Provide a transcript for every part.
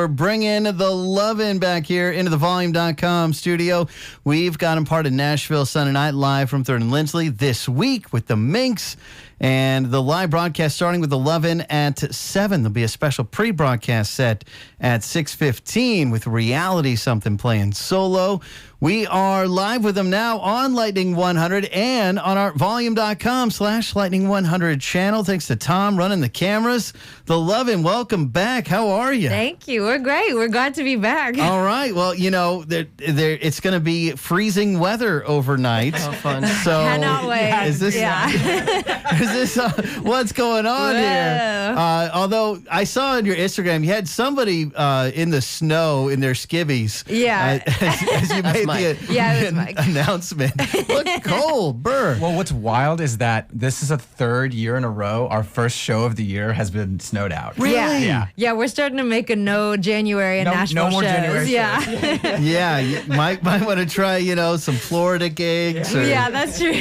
we're bringing the Lovin' back here into the Volume.com studio. We've got him part of Nashville Sunday Night live from 3rd and Lindsley this week with the Minx. And the live broadcast starting with the Lovin' at 7. There'll be a special pre-broadcast set at 6:15 with Reality Something playing solo. We are live with them now on Lightning 100 and on our Volume.com/Lightning 100 channel. Thanks to Tom running the cameras. The Lovin', welcome back. How are you? Thank you. We're great. We're glad to be back. All right. Well, you know, it's going to be freezing weather overnight. Oh, fun. So cannot wait. Is this, is this what's going on here? Although I saw on your Instagram, you had somebody in the snow in their skivvies. Yeah. As you made the announcement. Look cold, burr. Well, what's wild is that this is a 3rd year in a row. Our first show of the year has been snowed out. Really? Yeah. Yeah, we're starting to make a no January in Nashville no more shows. January Yeah. Yeah, you might want to try, some Florida gigs. Or Yeah, that's true.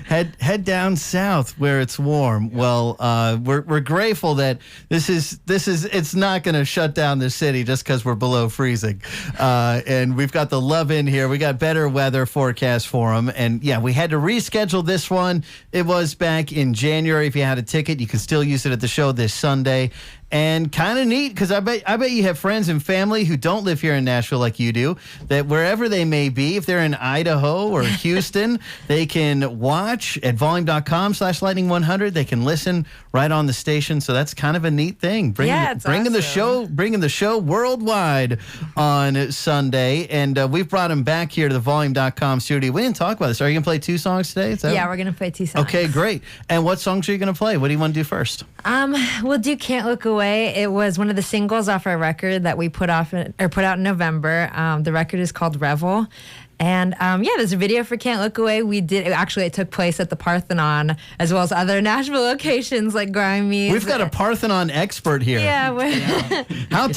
head down south where it's warm. Well, we're grateful that it's not going to shut down the city just because we're below freezing. And we've got the Lovin' here. We got better weather forecast for them. And yeah, we had to reschedule this one. It was back in January. If you had a ticket, you can still use it at the show this Sunday. And kind of neat because I bet you have friends and family who don't live here in Nashville like you do, that wherever they may be, if they're in Idaho or Houston, they can watch at volume.com/Lightning 100. They can listen right on the station. So that's kind of a neat thing. Bringing the show worldwide on Sunday. And we've brought him back here to the Volume.com studio. We didn't talk about this. Are you going to play 2 songs today? Yeah, we're going to play 2 songs. Okay, great. And what songs are you going to play? What do you want to do first? We'll do Can't Look Away. It was one of the singles off our record that we put out in November. The record is called Revel. And there's a video for Can't Look Away. It took place at the Parthenon, as well as other Nashville locations like Grimey's. We've got a Parthenon expert here. Yeah. How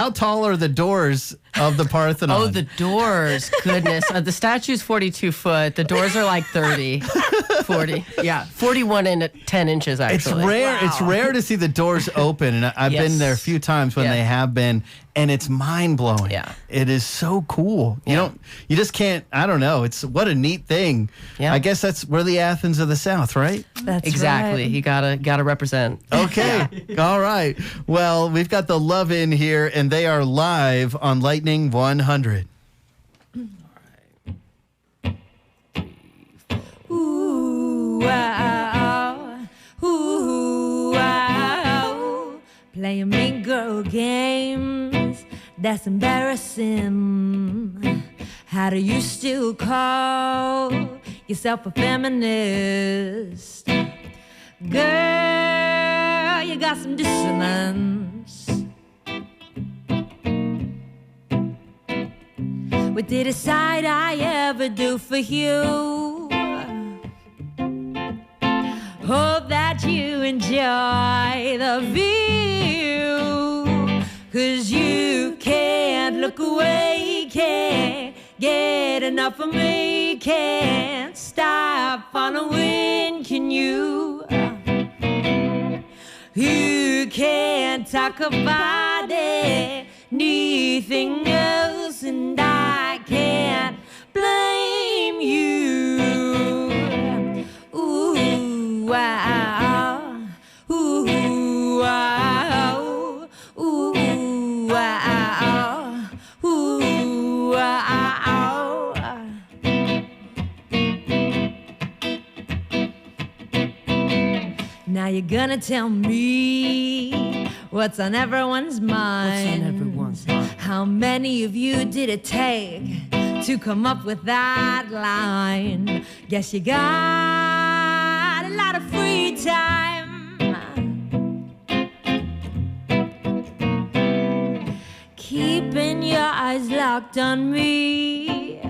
tall are the doors of the Parthenon? Oh, the doors. Goodness. The statue's 42 foot. The doors are like 30, 40. Yeah, 41 and 10 inches, actually. It's rare. Wow. It's rare to see the doors open. And I've been there a few times when they have been. And it's mind-blowing. Yeah. It is so cool. You just can't, I don't know. It's what a neat thing. Yeah. I guess we're the Athens of the South, right? That's exactly. Right. You gotta represent. Okay. All right. Well, we've got the Lovin' here, and they are live on Lightning 100. Ooh, wow. Ooh, wow. Playing mean girl games, that's embarrassing. How do you still call yourself a feminist? Girl, you got some dissonance. What did a side eye ever do for you? Hope that you enjoy the view, 'cause you can't look away, can't get enough of me, can't stop following, can you? You can't talk about anything else, and I can't blame you. Ooh, wow. Ooh, wow. Ooh, wow. Ooh, wow. Now you're gonna tell me what's on everyone's mind. How many of you did it take to come up with that line? Guess you got a lot of free time. Keeping your eyes locked on me.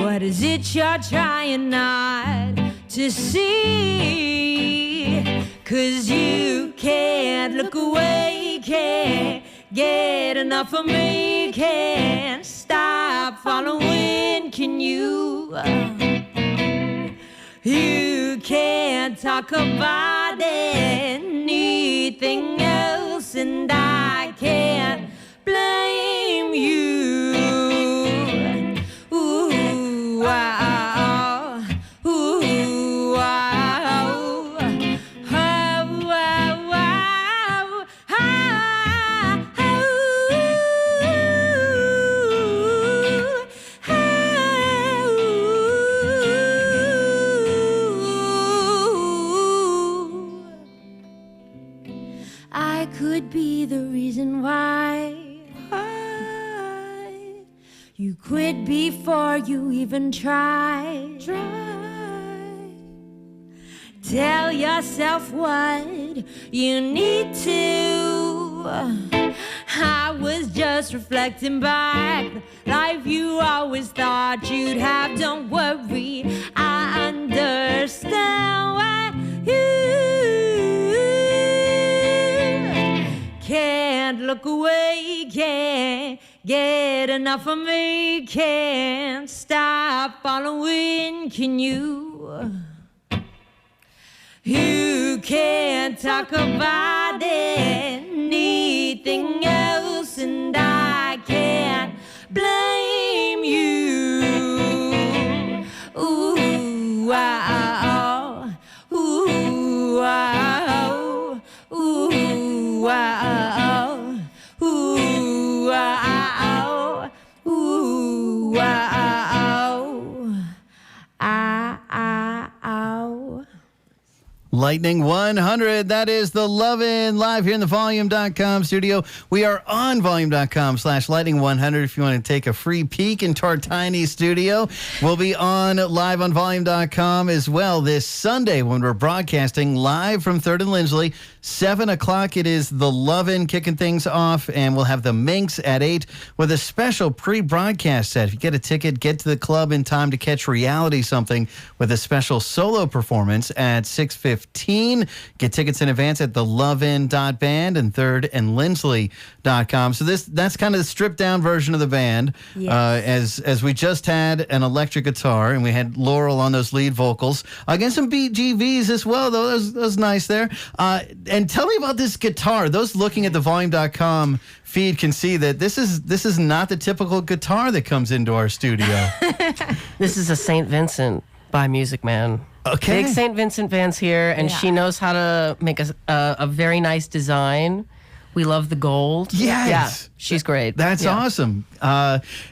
What is it you're trying not to see? 'Cause you can't look away, can't get enough of me, can't stop following, can you? You can't talk about anything else, and I the reason why you quit before you even try. Tell yourself what you need to. I was just reflecting back the life you always thought you'd have. Don't worry, I understand why you can't look away, can't get enough of me, can't stop following, can you? You can't talk about anything else, and I can't blame you. Ooh, wow, ooh, wow, ooh, wow, ooh, wow, ooh, wow, ow. Lightning 100, that is the Lovin' live here in the volume.com studio. We are on volume.com/lightning100 if you want to take a free peek into our tiny studio. We'll be on live on volume.com as well this Sunday when we're broadcasting live from 3rd and Lindsley. 7 o'clock, it is the Lovin' kicking things off, and we'll have the Minx at 8 with a special pre-broadcast set. If you get a ticket, get to the club in time to catch Reality Something with a special solo performance at 6:15. Get tickets in advance at thelovin.band and 3rdandlindsley.com. So that's kind of the stripped-down version of the band. Yes. As we just had an electric guitar, and we had Laurel on those lead vocals. Against some BGVs as well, though. That was nice there. And tell me about this guitar. Those looking at the volume.com feed can see that this is not the typical guitar that comes into our studio. This is a St. Vincent by Music Man. Okay. Big St. Vincent fans here, and she knows how to make a very nice design. We love the gold. Yes. Yeah, she's great. That's awesome.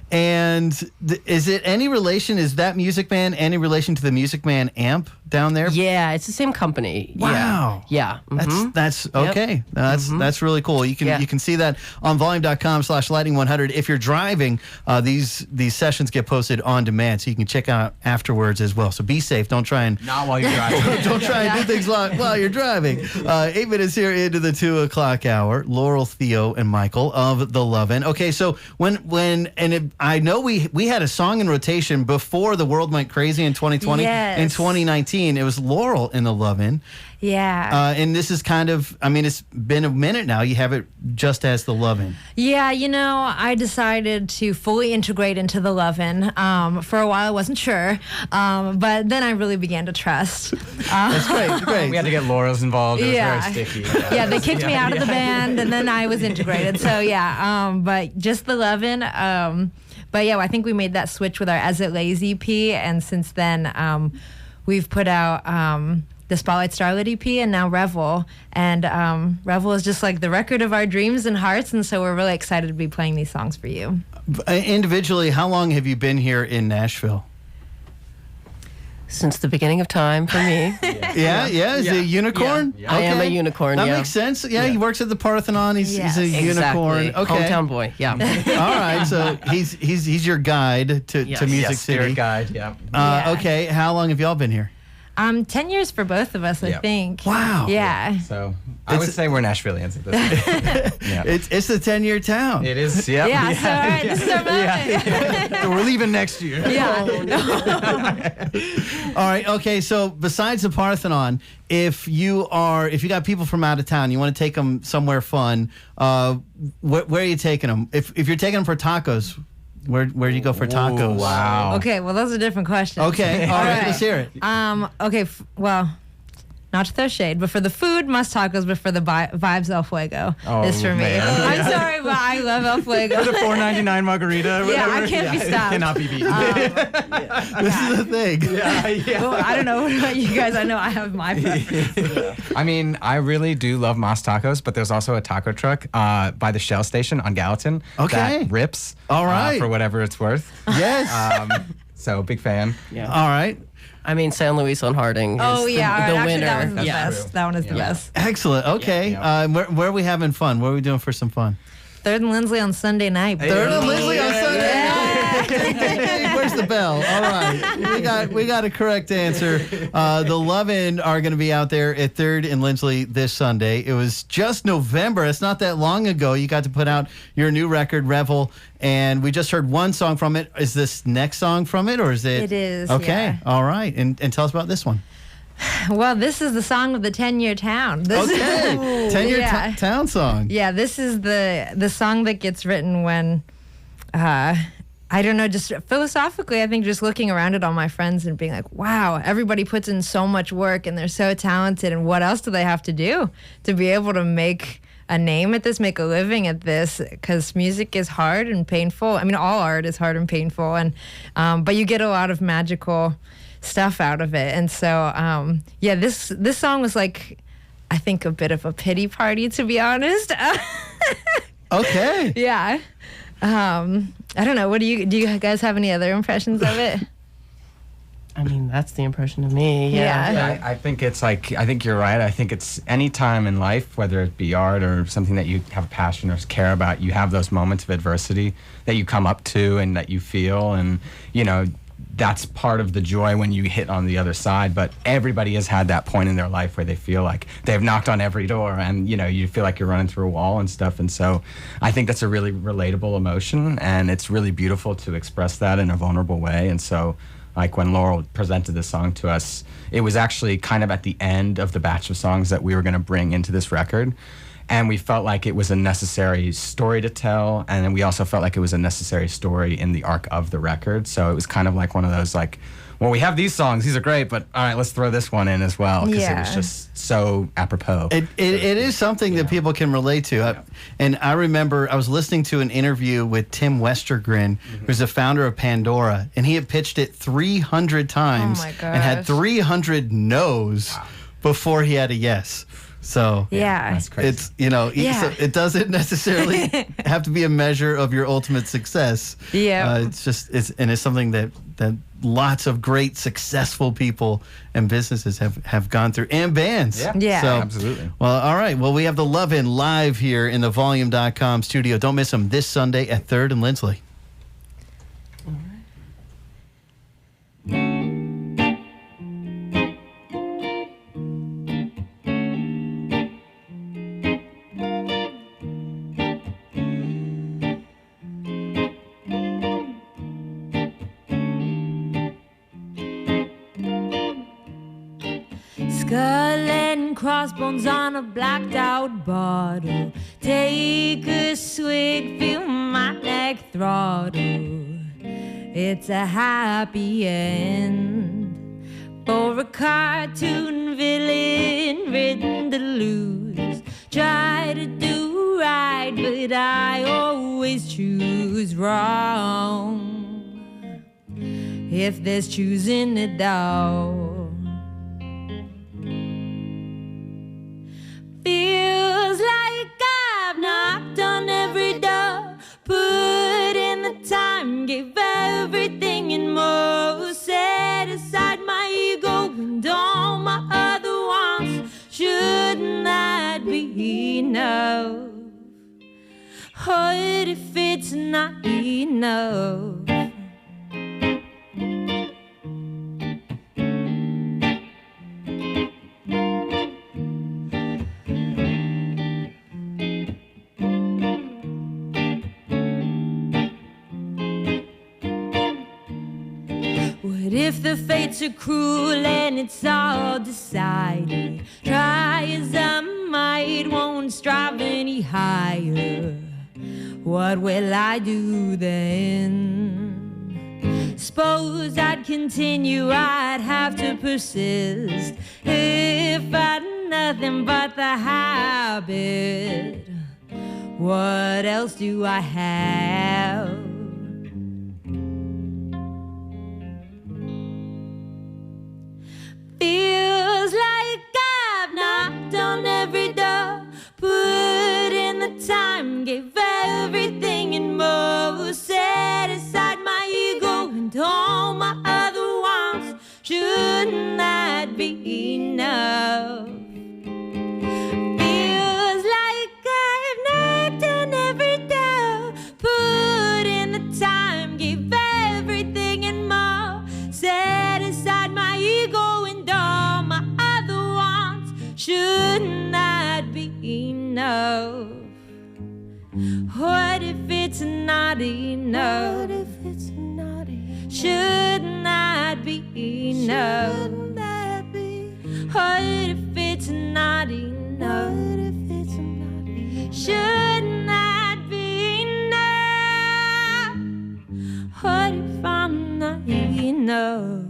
Is it any relation? Is that Music Man any relation to the Music Man amp down there? Yeah, it's the same company. Wow. Yeah. Mhm. That's okay. That's really cool. You can see that on volume.com/lightning100. If you're driving, these sessions get posted on demand, so you can check out afterwards as well. So be safe. Don't try and Not while you're driving. don't try and do things while you're driving. 8 minutes here into the 2 o'clock hour. Laurel, Theo, and Michael of the Lovin'. Okay, so I know we had a song in rotation before the world went crazy in 2020. Yes. In 2019, it was Laurel in the Lovin'. Yeah. And this is kind of, it's been a minute now. You have it just as the Lovin'. Yeah, I decided to fully integrate into the Lovin'. For a while, I wasn't sure, but then I really began to trust. That's great. We had to get Laurel's involved. It was Yeah. very sticky. Yeah, they kicked me out of the band, and then I was integrated. So but just the Lovin'. But yeah, I think we made that switch with our As It Lays EP, and since then, we've put out the Spotlight Starlit EP and now Revel. And Revel is just like the record of our dreams and hearts, and so we're really excited to be playing these songs for you. Individually, how long have you been here in Nashville? Since the beginning of time for me. Yeah. Is he a unicorn? Yeah. I am a unicorn, That yeah. makes sense. Yeah, he works at the Parthenon. He's a Exactly. unicorn. Okay. Hometown boy, yeah. All right, so he's your guide to Yes. Music Yes, City. spirit guide. Yeah. Yeah. Okay, how long have y'all been here? 10 years for both of us, I Yeah. think. Wow. Yeah. So I would say we're Nashvilleians at this point. Yeah. It's a 10-year town. It is. Yep. Yeah, so all right, this is our moment. So we're leaving next year. All right. Okay. So besides the Parthenon, if you got people from out of town, you want to take them somewhere fun. Where are you taking them? If you're taking them for tacos, where do you go for tacos? Ooh, wow. Okay, well, those are different questions. Okay. All right. Let's hear it. Okay, well, not to throw shade, but for the food, Must Tacos, but for the vibes, El Fuego is for me. man. I'm sorry, but I love El Fuego. The $4.99 margarita. Yeah, I whatever. can't be stopped. Cannot be beaten. This is the thing. Well, I don't know about you guys. I know I have my preference. I mean, I really do love Mas Tacos, but there's also a taco truck by the Shell station on Gallatin Okay. that rips All right. for whatever it's worth. Yes. So big fan. Yeah. All right. I mean, San Luis on Harding is Oh yeah, all right. the Actually, winner. that was the yeah. best. That one is the best. Excellent. Okay. Where are we having fun? What are we doing for some fun? Third and Lindsley on Sunday night. Third and Lindsley on Sunday. Hey, where's the bell? All right, we got a correct answer. The Love-In are going to be out there at Third and Lindsley this Sunday. It was just November. It's not that long ago. You got to put out your new record, Revel, and we just heard one song from it. Is this next song from it, or is it? It is. Okay. Yeah. All right, and tell us about this one. Well, this is the song of the 10-year town. This Okay, 10-year Yeah. town song. Yeah, this is the song that gets written when, I don't know, just philosophically, I think just looking around at all my friends and being like, wow, everybody puts in so much work and they're so talented, and what else do they have to do to be able to make a name at this, make a living at this? Because music is hard and painful. I mean, all art is hard and painful, and but you get a lot of magical stuff out of it. And so this song was like, I think, a bit of a pity party, to be honest. Okay. Yeah. I don't know. Do you guys have any other impressions of it? I mean, that's the impression of me. Yeah. Yeah. I think it's like, I think you're right. I think it's any time in life, whether it be art or something that you have a passion or care about, you have those moments of adversity that you come up to and that you feel. And, you know, that's part of the joy when you hit on the other side. But everybody has had that point in their life where they feel like they've knocked on every door and, you know, you feel like you're running through a wall and stuff. And so I think that's a really relatable emotion, and it's really beautiful to express that in a vulnerable way. And so, like, when Laurel presented this song to us, it was actually kind of at the end of the batch of songs that we were going to bring into this record. And we felt like it was a necessary story to tell, and then we also felt like it was a necessary story in the arc of the record. So it was kind of like one of those, like, well, we have these songs, these are great, but all right, let's throw this one in as well, because it was just so apropos. It is something that people can relate to. And I remember I was listening to an interview with Tim Westergren, who's the founder of Pandora, and he had pitched it 300 times and had 300 no's before he had a yes. So Yeah. That's crazy. it's, you know, so it doesn't necessarily have to be a measure of your ultimate success. Yeah. It's something that lots of great successful people and businesses have gone through, and bands. Yeah. So, Absolutely. well, all right. Well, we have the Love-In live here in the Volume.com studio. Don't miss them this Sunday at 3rd and Lindsley. Skull and crossbones on a blacked out bottle. Take a swig, feel my neck throttle. It's a happy end for a cartoon villain written to lose. Try to do right, but I always choose wrong. If there's choosing it all. Feels like I've knocked on every door, put in the time, gave everything and more, set aside my ego and all my other wants. Shouldn't that be enough? What if it's not enough? What if the fates are cruel and it's all decided? Try as I might, won't strive any higher. What will I do then? Suppose I'd continue, I'd have to persist. If I'd nothing but the habit, what else do I have? Feels like I've knocked on every door, put in the time, gave everything and more, set aside my ego and all my other wants. Should What if it's not enough? What if it's not enough? Shouldn't that be enough? Shouldn't that be? What if it's not enough? What if it's not enough? Shouldn't that be enough? What if I'm not enough?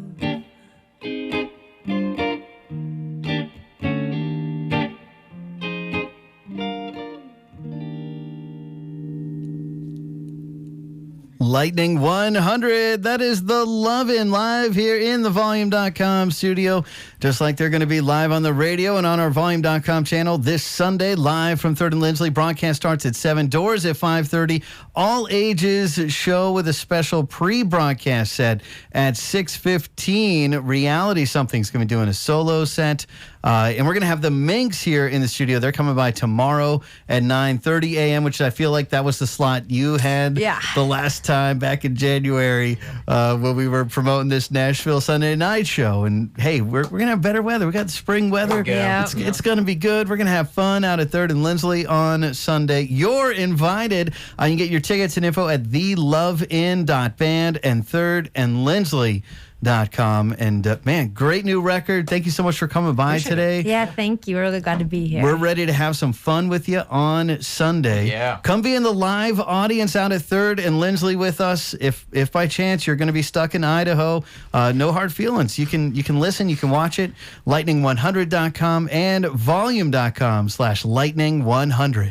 Lightning 100. That is the Lovin' live here in the Volume.com studio. Just like they're going to be live on the radio and on our Volume.com channel this Sunday, live from 3rd and Lindsley. Broadcast starts at 7, doors at 5:30. All ages show with a special pre-broadcast set at 6:15. Reality Something's going to be doing a solo set. And we're going to have the Minx here in the studio. They're coming by tomorrow at 9:30 a.m., which I feel like that was the slot you had the last time back in January when we were promoting this Nashville Sunday night show. And, hey, we're going to have better weather. We got spring weather. Yeah. It's going to be good. We're going to have fun out at 3rd and Lindsley on Sunday. You're invited. You can get your tickets and info at thelovein.band and 3rd and Lindsley.com. And man, great new record. Thank you so much for coming by today. Yeah, thank you. We're really glad to be here. We're ready to have some fun with you on Sunday. Yeah. Come be in the live audience out at 3rd and Lindsley with us. If by chance you're going to be stuck in Idaho, no hard feelings. You can listen, you can watch it. Lightning100.com and volume.com/lightning100.